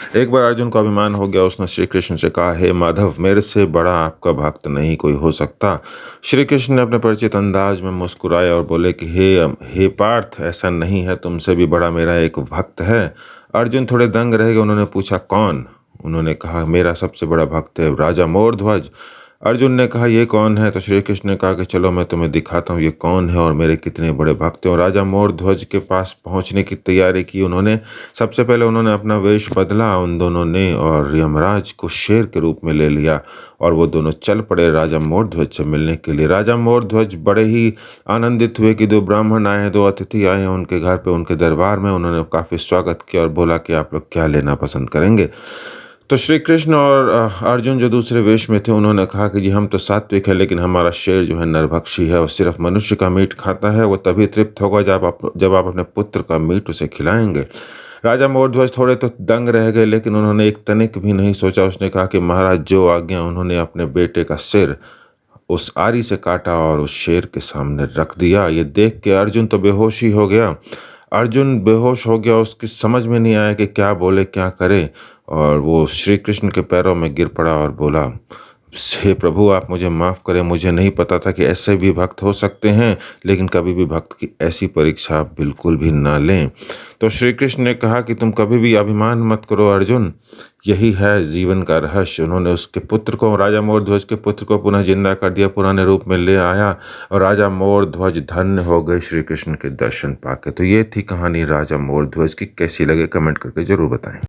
एक बार अर्जुन को अभिमान हो गया, उसने श्री कृष्ण से कहा, हे माधव, मेरे से बड़ा आपका भक्त नहीं कोई हो सकता। श्री कृष्ण ने अपने परिचित अंदाज में मुस्कुराए और बोले कि हे पार्थ, ऐसा नहीं है, तुमसे भी बड़ा मेरा एक भक्त है। अर्जुन थोड़े दंग रह गए। उन्होंने पूछा, कौन? उन्होंने कहा, मेरा सबसे बड़ा भक्त है राजा मोरध्वज। अर्जुन ने कहा, ये कौन है? तो श्री कृष्ण ने कहा कि चलो मैं तुम्हें दिखाता हूँ ये कौन है और मेरे कितने बड़े भक्त हैं। और राजा मोरध्वज के पास पहुँचने की तैयारी की उन्होंने। सबसे पहले उन्होंने अपना वेश बदला उन दोनों ने और यमराज को शेर के रूप में ले लिया और वो दोनों चल पड़े राजा मोरध्वज से मिलने के लिए। राजा मोरध्वज बड़े ही आनंदित हुए कि दो ब्राह्मण आए हैं, दो अतिथि आए हैं उनके घर पे, उनके दरबार में। उन्होंने काफ़ी स्वागत किया और बोला कि आप लोग क्या लेना पसंद करेंगे। तो श्री कृष्ण और अर्जुन जो दूसरे वेश में थे, उन्होंने कहा कि जी हम तो सात्विक है, लेकिन हमारा शेर जो है नरभक्षी है और सिर्फ मनुष्य का मीट खाता है। वो तभी तृप्त होगा जब आप अपने पुत्र का मीट उसे खिलाएंगे। राजा मोरध्वज थोड़े तो दंग रह गए, लेकिन उन्होंने एक तनिक भी नहीं सोचा। उसने कहा कि महाराज जो आज्ञा। उन्होंने अपने बेटे का सिर उस आरी से काटा और उस शेर के सामने रख दिया। ये देख के अर्जुन तो बेहोश ही हो गया। अर्जुन बेहोश हो गया, उसकी समझ में नहीं आया कि क्या बोले क्या करे। और वो श्री कृष्ण के पैरों में गिर पड़ा और बोला, हे प्रभु, आप मुझे माफ़ करें, मुझे नहीं पता था कि ऐसे भी भक्त हो सकते हैं, लेकिन कभी भी भक्त की ऐसी परीक्षा आप बिल्कुल भी ना लें। तो श्री कृष्ण ने कहा कि तुम कभी भी अभिमान मत करो अर्जुन, यही है जीवन का रहस्य। उन्होंने उसके पुत्र को, राजा मोरध्वज के पुत्र को पुनः जिंदा कर दिया, पुराने रूप में ले आया और राजा मोरध्वज धन्य हो गए श्री कृष्ण के दर्शन पाके। तो ये थी कहानी राजा मोरध्वज की। कैसी लगे कमेंट करके ज़रूर बताएं।